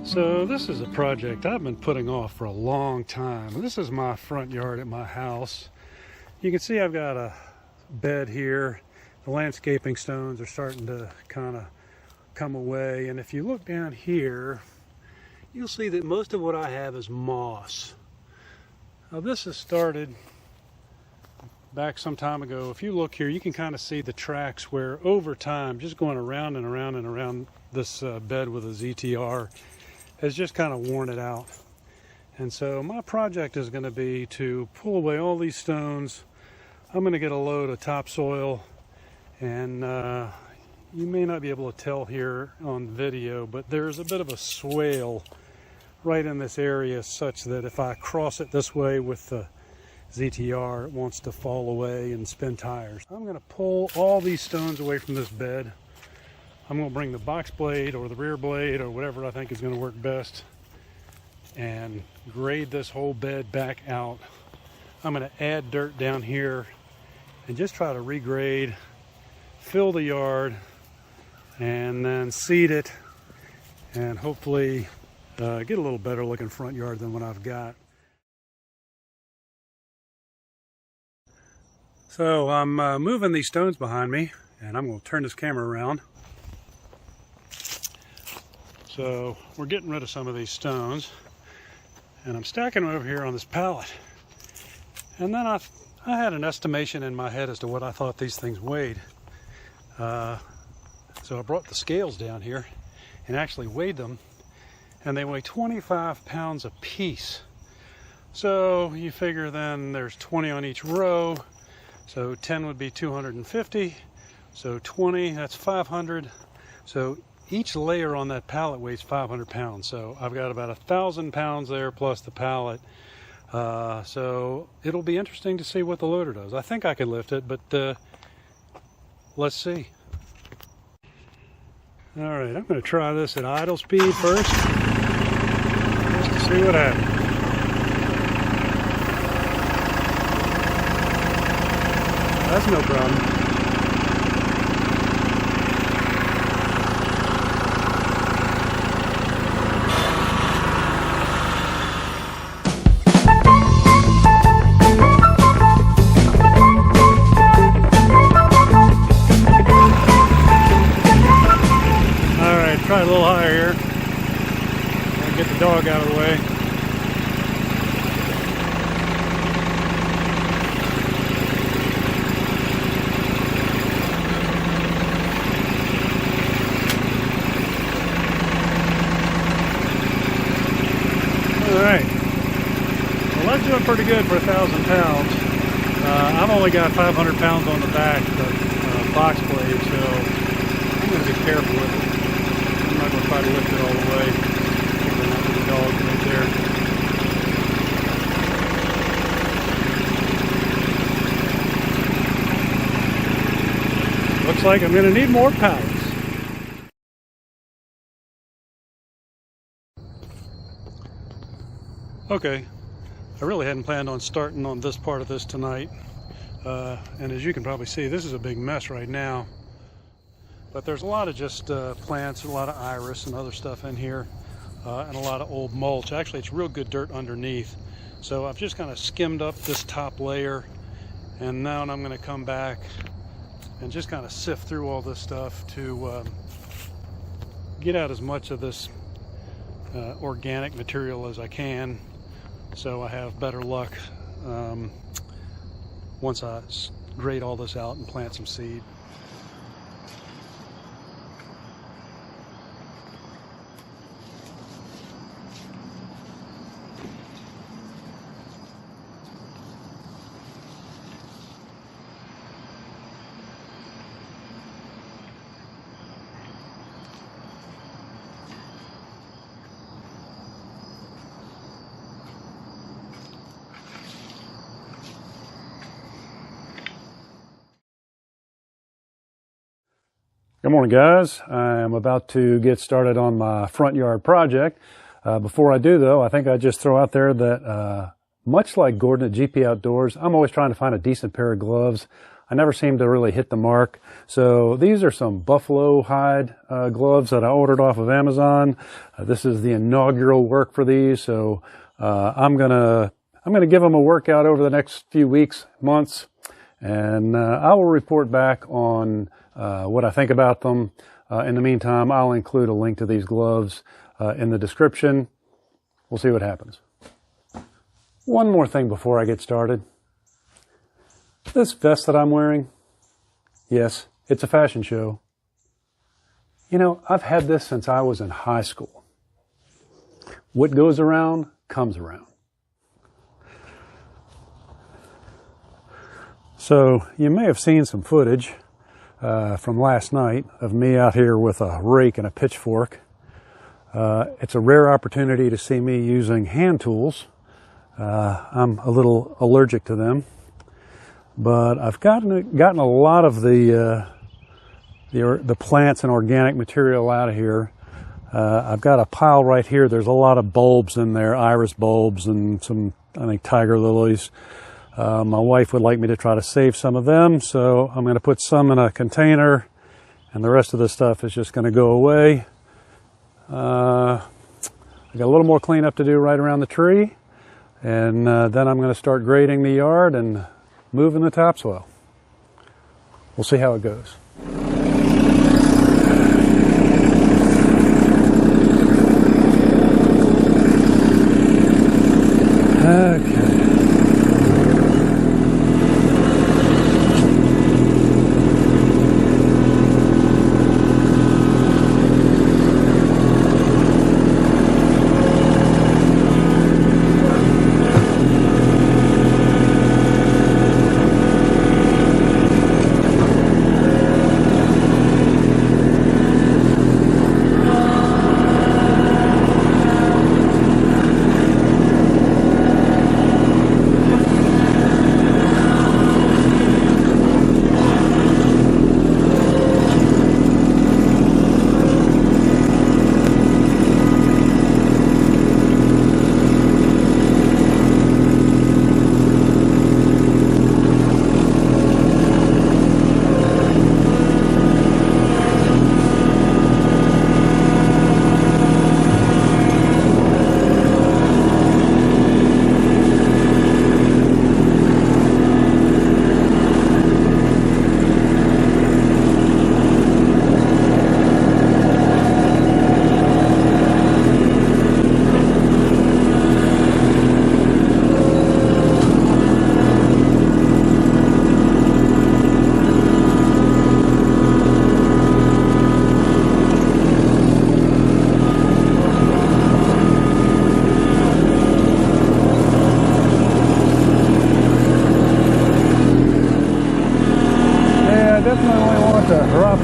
So this is a project I've been putting off for a long time. This is my front yard at my house. You can see I've got a bed here. The landscaping stones are starting to kind of come away, and if you look down here, you'll see that most of what I have is moss. Now this has started back some time ago. If you look here, you can kind of see the tracks where over time, just going around and around and around this bed with a ZTR, has just kind of worn it out. And so my project is going to be to pull away all these stones. I'm going to get a load of topsoil, and you may not be able to tell here on video, but there's a bit of a swale right in this area, such that if I cross it this way with the ZTR, it wants to fall away and spin tires. I'm going to pull all these stones away from this bed. I'm going to bring the box blade or the rear blade or whatever I think is going to work best and grade this whole bed back out. I'm going to add dirt down here and just try to regrade, fill the yard, and then seed it, and hopefully get a little better looking front yard than what I've got. So I'm moving these stones behind me, and I'm going to turn this camera around. So we're getting rid of some of these stones, and I'm stacking them over here on this pallet. And then I had an estimation in my head as to what I thought these things weighed. So I brought the scales down here and actually weighed them, and they weigh 25 pounds a piece. So you figure then there's 20 on each row, so 10 would be 250, so 20, that's 500. So each layer on that pallet weighs 500 pounds. So I've got about 1,000 pounds there plus the pallet. So it'll be interesting to see what the loader does. I think I can lift it, but let's see. All right, I'm going to try this at idle speed first, just to see what happens. That's no problem. Try a little higher here. I'll get the dog out of the way. Alright. Well, that's doing pretty good for 1,000 pounds. I've only got 500 pounds on the back, the box blade, so I'm going to be careful with it. I'm not going to try to lift it all the way. The dog right there. Looks like I'm going to need more pallets. Okay, I really hadn't planned on starting on this part of this tonight. And as you can probably see, this is a big mess right now. But there's a lot of just plants, a lot of iris and other stuff in here, and a lot of old mulch. Actually, it's real good dirt underneath. So I've just kind of skimmed up this top layer, and now I'm going to come back and just kind of sift through all this stuff to get out as much of this organic material as I can, so I have better luck once I grade all this out and plant some seed. Good morning, guys. I am about to get started on my front yard project. Before I do, though, I think I'd just throw out there that much like Gordon at GP Outdoors, I'm always trying to find a decent pair of gloves. I never seem to really hit the mark. So these are some buffalo hide gloves that I ordered off of Amazon. This is the inaugural work for these, so I'm gonna give them a workout over the next few weeks, months, and I will report back on what I think about them. In the meantime, I'll include a link to these gloves in the description. We'll see what happens. One more thing before I get started. This vest that I'm wearing, yes, it's a fashion show. You know, I've had this since I was in high school. What goes around comes around. So you may have seen some footage from last night of me out here with a rake and a pitchfork. It's a rare opportunity to see me using hand tools. I'm a little allergic to them, but I've gotten a lot of the plants and organic material out of here. I've got a pile right here. There's a lot of bulbs in there, iris bulbs and some, I think, tiger lilies. My wife would like me to try to save some of them, so I'm going to put some in a container, and the rest of the stuff is just going to go away. I got a little more cleanup to do right around the tree, and then I'm going to start grading the yard and moving the topsoil. We'll see how it goes. Okay.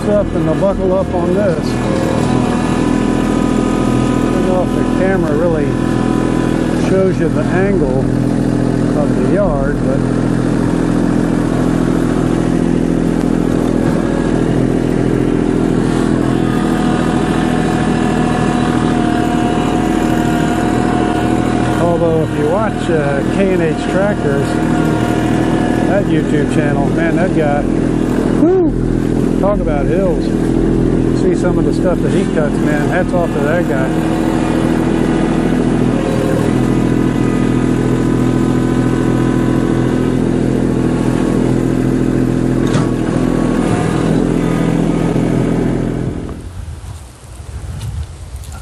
Up and the buckle up on this. I don't know if the camera really shows you the angle of the yard, but although if you watch K&H Tractors, that YouTube channel, man, that guy, whoo! Talk about hills. See some of the stuff that he cuts, man. Hats off to that guy.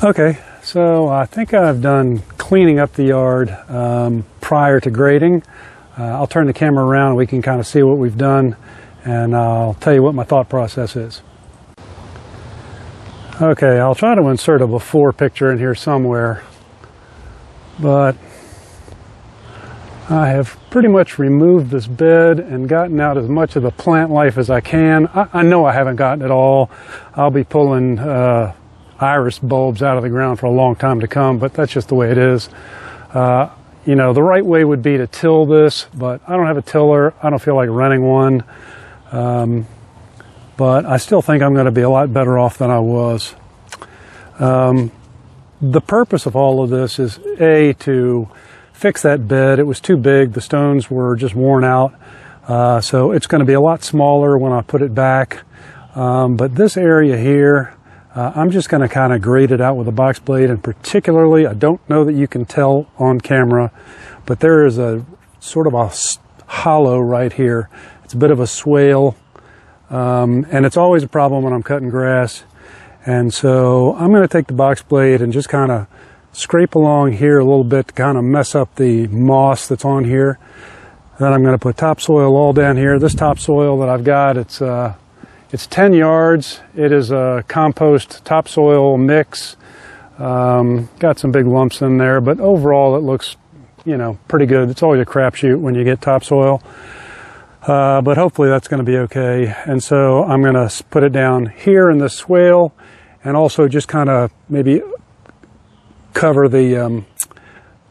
Okay, so I think I've done cleaning up the yard prior to grading. I'll turn the camera around and we can kind of see what we've done, and I'll tell you what my thought process is. Okay, I'll try to insert a before picture in here somewhere, but I have pretty much removed this bed and gotten out as much of the plant life as I can. I know I haven't gotten it all. I'll be pulling iris bulbs out of the ground for a long time to come, but that's just the way it is. You know, the right way would be to till this, but I don't have a tiller. I don't feel like renting one. But I still think I'm going to be a lot better off than I was. The purpose of all of this is, A, to fix that bed. It was too big. The stones were just worn out. So it's going to be a lot smaller when I put it back. But this area here, I'm just going to kind of grade it out with a box blade, and particularly, I don't know that you can tell on camera, but there is a sort of a hollow right here. It's a bit of a swale, and it's always a problem when I'm cutting grass. And so I'm going to take the box blade and just kind of scrape along here a little bit to kind of mess up the moss that's on here. Then I'm going to put topsoil all down here. This topsoil that I've got, it's 10 yards. It is a compost topsoil mix. Got some big lumps in there, but overall it looks, you know, pretty good. It's always a crapshoot when you get topsoil. But hopefully that's going to be okay. And so I'm going to put it down here in the swale, and also just kind of maybe cover the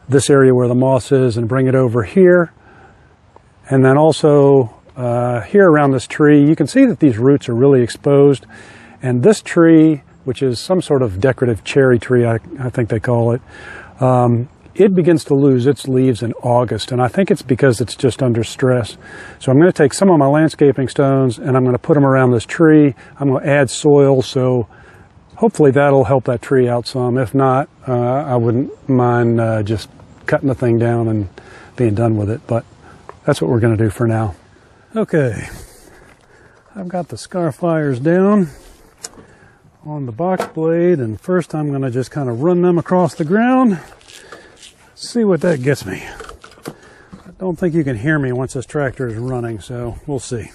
this area where the moss is and bring it over here. And then also here around this tree, you can see that these roots are really exposed. And this tree, which is some sort of decorative cherry tree, I think they call it, it begins to lose its leaves in August, and I think it's because it's just under stress. So I'm going to take some of my landscaping stones and I'm going to put them around this tree. I'm going to add soil, so hopefully that'll help that tree out some. If not, I wouldn't mind just cutting the thing down and being done with it, but that's what we're going to do for now. Okay, I've got the scarifiers down on the box blade, and first I'm going to just kind of run them across the ground. See what that gets me. I don't think you can hear me once this tractor is running, so we'll see.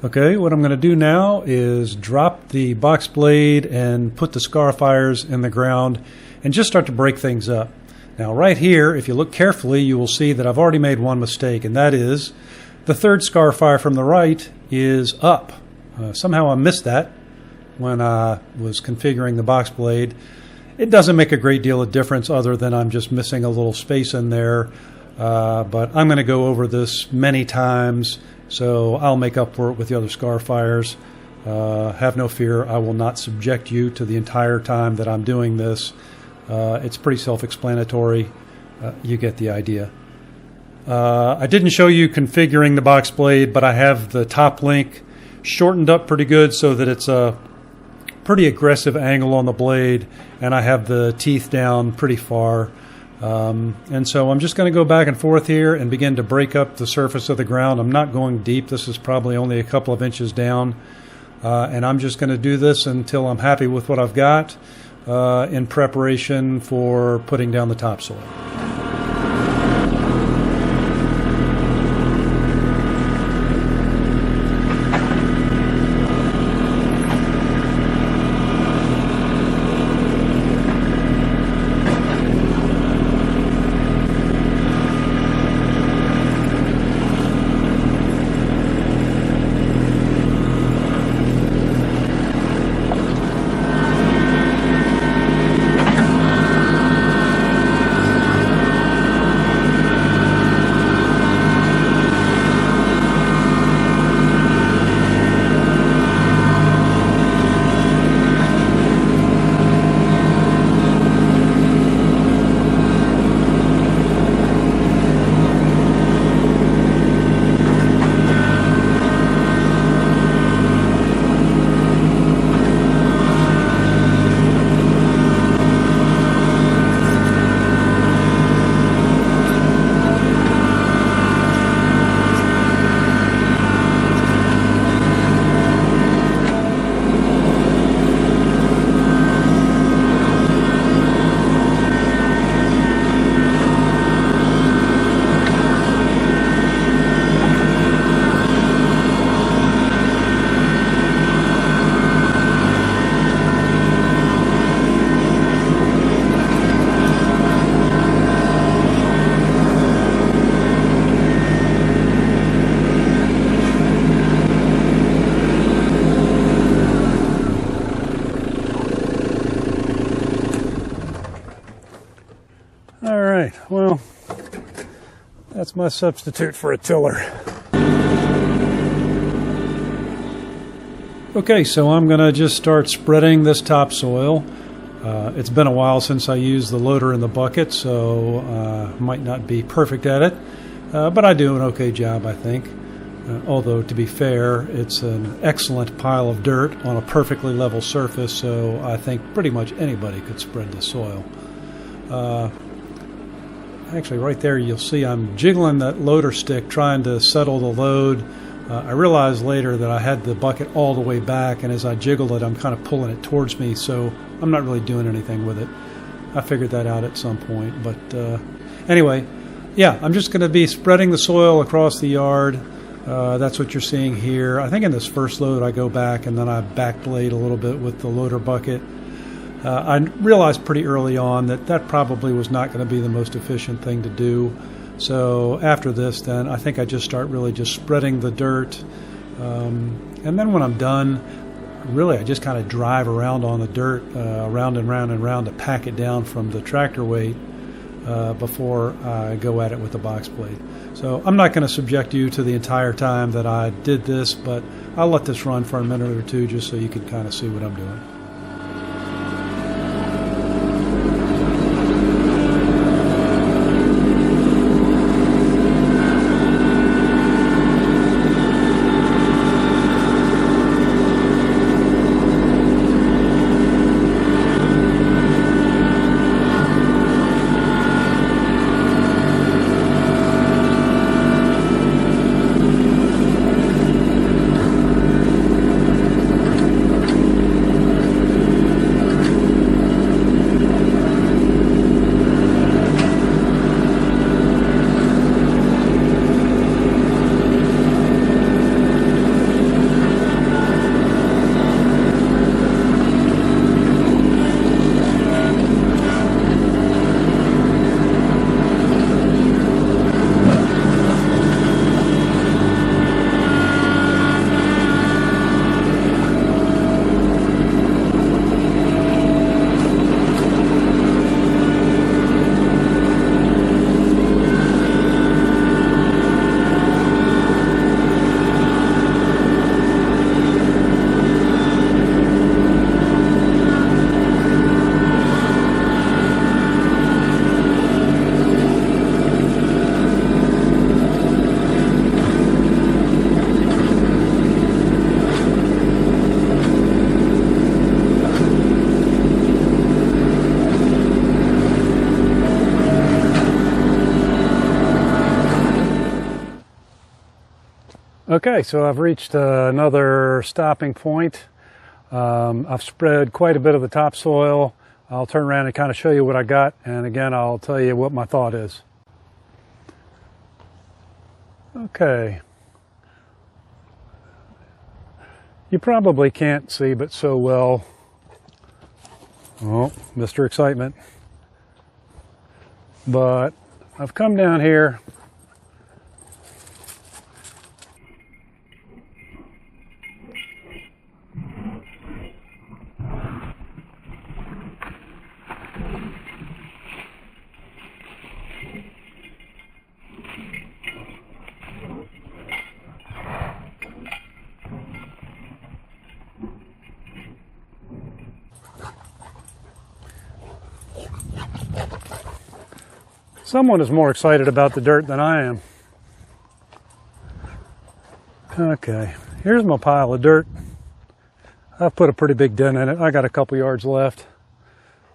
Okay, what I'm going to do now is drop the box blade and put the scarifiers in the ground and just start to break things up. Now right here, if you look carefully, you will see that I've already made one mistake, and that is the third scarifier from the right is up. Somehow I missed that when I was configuring the box blade. It doesn't make a great deal of difference other than I'm just missing a little space in there, but I'm going to go over this many times. So I'll make up for it with the other scarifiers. Have no fear, I will not subject you to the entire time that I'm doing this. It's pretty self-explanatory. You get the idea. I didn't show you configuring the box blade, but I have the top link shortened up pretty good so that it's a pretty aggressive angle on the blade, and I have the teeth down pretty far. And so I'm just going to go back and forth here and begin to break up the surface of the ground. I'm not going deep. This is probably only a couple of inches down. And I'm just going to do this until I'm happy with what I've got in preparation for putting down the topsoil. All right, well, that's my substitute for a tiller. Okay, so I'm gonna just start spreading this topsoil. It's been a while since I used the loader in the bucket, so might not be perfect at it, but I do an okay job, I think. Although, to be fair, it's an excellent pile of dirt on a perfectly level surface, so I think pretty much anybody could spread the soil. Actually, right there you'll see I'm jiggling that loader stick trying to settle the load. I realized later that I had the bucket all the way back, and as I jiggled it, I'm kind of pulling it towards me, so I'm not really doing anything with it. I figured that out at some point, but anyway, yeah, I'm just going to be spreading the soil across the yard. That's what you're seeing here. I think in this first load I go back and then I backblade a little bit with the loader bucket. I realized pretty early on that that probably was not going to be the most efficient thing to do. So after this, then I think I just start really just spreading the dirt. And then when I'm done, really I just kind of drive around on the dirt, around and round and round to pack it down from the tractor weight before I go at it with the box blade. So I'm not going to subject you to the entire time that I did this, but I'll let this run for a minute or two just so you can kind of see what I'm doing. Okay, so I've reached another stopping point. I've spread quite a bit of the topsoil. I'll turn around and kind of show you what I got, and again I'll tell you what my thought is. Okay. You probably can't see but so well. Oh, Mr. Excitement. But I've come down here. Someone is more excited about the dirt than I am. Okay, here's my pile of dirt. I've put a pretty big dent in it. I got a couple yards left.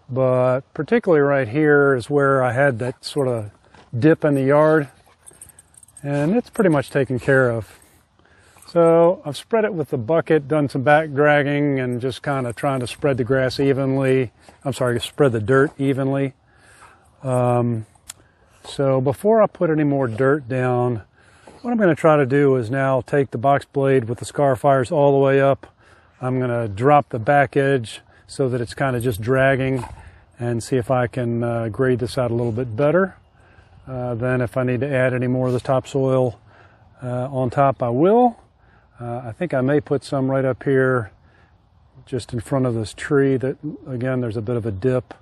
But particularly right here is where I had that sort of dip in the yard. And it's pretty much taken care of. So I've spread it with the bucket, done some back dragging and just kind of trying to spread the grass evenly. I'm sorry, spread the dirt evenly. So before I put any more dirt down, what I'm going to try to do is now take the box blade with the scarifiers all the way up. I'm going to drop the back edge so that it's kind of just dragging and see if I can grade this out a little bit better. Then if I need to add any more of the topsoil on top, I will. I think I may put some right up here just in front of this tree that, again, there's a bit of a dip.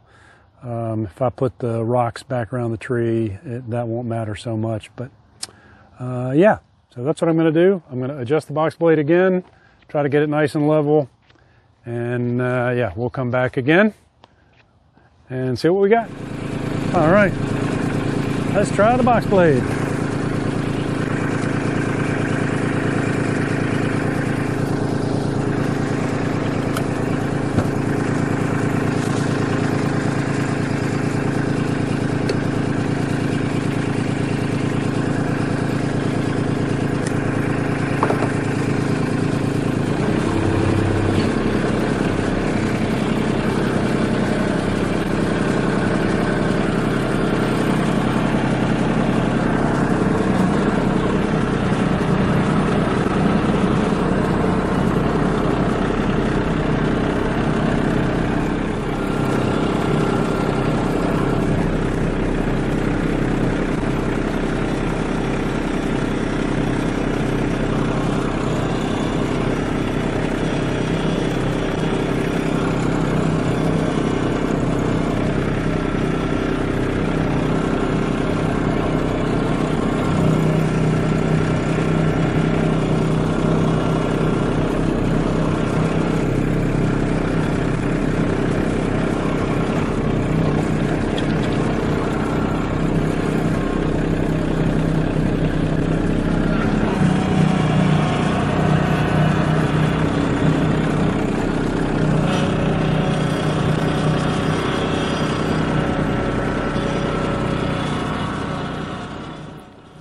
If I put the rocks back around the tree, that won't matter so much. But yeah, so that's what I'm going to do. I'm going to adjust the box blade again, try to get it nice and level, and yeah, we'll come back again and see what we got. All right, let's try the box blade.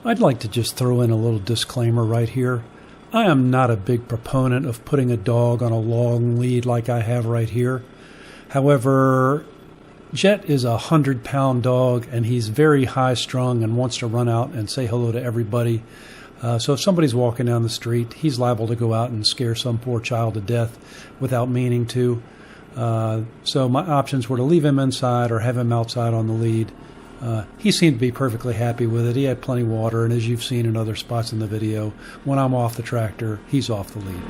I'd like to just throw in a little disclaimer right here. I am not a big proponent of putting a dog on a long lead like I have right here. However, Jet is a 100-pound dog, and he's very high-strung and wants to run out and say hello to everybody. So if somebody's walking down the street, he's liable to go out and scare some poor child to death without meaning to. So my options were to leave him inside or have him outside on the lead. He seemed to be perfectly happy with it. He had plenty of water, and as you've seen in other spots in the video, when I'm off the tractor, he's off the lead.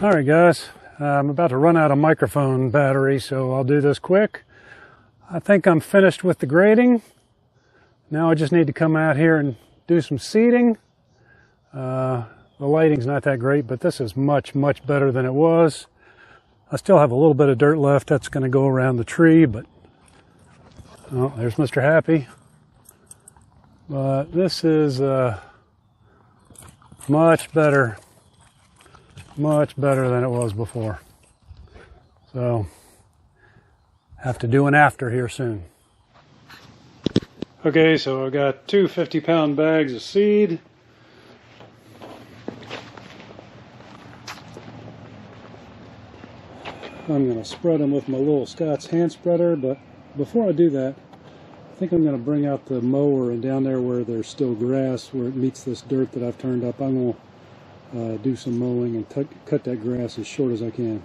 All right, guys, I'm about to run out of microphone battery, so I'll do this quick. I think I'm finished with the grading. Now I just need to come out here and do some seeding. The lighting's not that great, but this is much, much better than it was. I still have a little bit of dirt left. That's going to go around the tree, but oh, there's Mr. Happy. But this is much better than it was before. So, have to do an after here soon. Okay, so I've got two 50-pound bags of seed. I'm going to spread them with my little Scott's hand spreader, but before I do that, I think I'm going to bring out the mower, and down there where there's still grass, where it meets this dirt that I've turned up, I'm going to do some mowing and cut that grass as short as I can.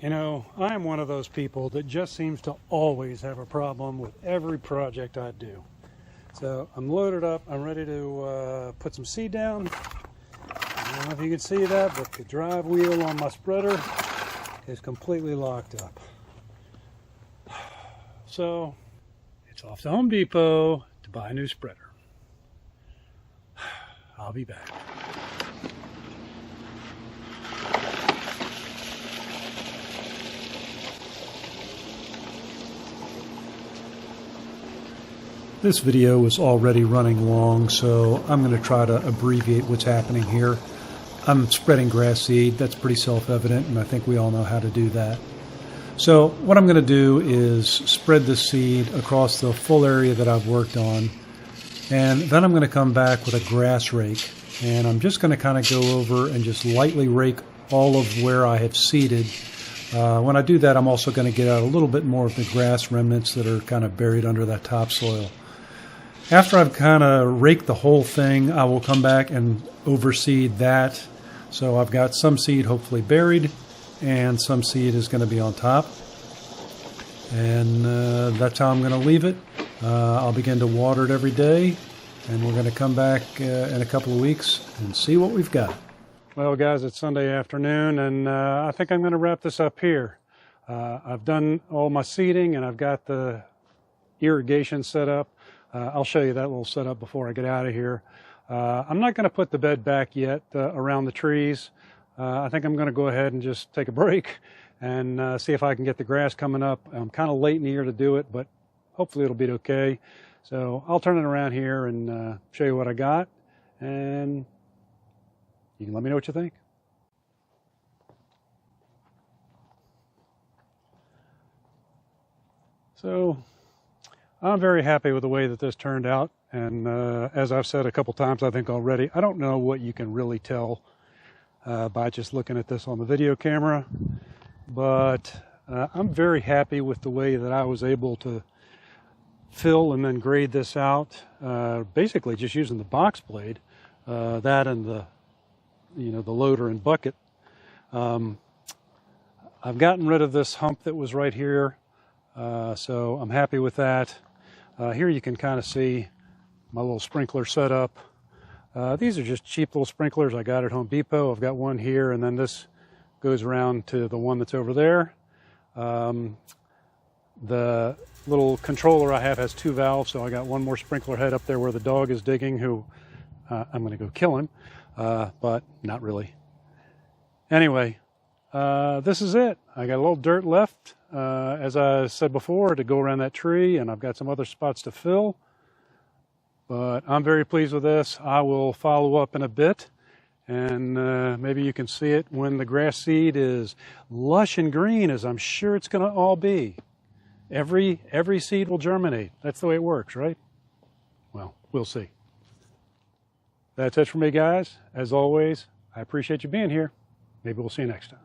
You know, I am one of those people that just seems to always have a problem with every project I do. So I'm loaded up, I'm ready to put some seed down. I don't know if you can see that, but the drive wheel on my spreader is completely locked up. So it's off to Home Depot to buy a new spreader. I'll be back. This video is already running long, so I'm going to try to abbreviate what's happening here. I'm spreading grass seed. That's pretty self-evident, and I think we all know how to do that. So what I'm going to do is spread the seed across the full area that I've worked on, and then I'm going to come back with a grass rake, and I'm just going to kind of go over and just lightly rake all of where I have seeded. When I do that, I'm also going to get out a little bit more of the grass remnants that are kind of buried under that topsoil. After I've kind of raked the whole thing, I will come back and overseed that. So I've got some seed hopefully buried, and some seed is going to be on top. And that's how I'm going to leave it. I'll begin to water it every day, and we're going to come back in a couple of weeks and see what we've got. Well, guys, it's Sunday afternoon, and I think I'm going to wrap this up here. I've done all my seeding, and I've got the irrigation set up. I'll show you that little setup before I get out of here. I'm not going to put the bed back yet around the trees. I think I'm going to go ahead and just take a break and see if I can get the grass coming up. I'm kind of late in the year to do it, but hopefully it'll be okay. So I'll turn it around here and show you what I got, and you can let me know what you think. So I'm very happy with the way that this turned out, and as I've said a couple times I think already, I don't know what you can really tell by just looking at this on the video camera, but I'm very happy with the way that I was able to fill and then grade this out, basically just using the box blade, that and the loader and bucket. I've gotten rid of this hump that was right here, so I'm happy with that. Here you can kind of see my little sprinkler setup. These are just cheap little sprinklers I got at Home Depot. I've got one here, and then this goes around to the one that's over there. The little controller I have has 2 valves, so I got one more sprinkler head up there where the dog is digging, who I'm going to go kill him, but not really. Anyway, this is it. I got a little dirt left, as I said before, to go around that tree, and I've got some other spots to fill. But I'm very pleased with this. I will follow up in a bit, and maybe you can see it when the grass seed is lush and green, as I'm sure it's going to all be. Every seed will germinate. That's the way it works, right? Well, we'll see. That's it for me, guys. As always, I appreciate you being here. Maybe we'll see you next time.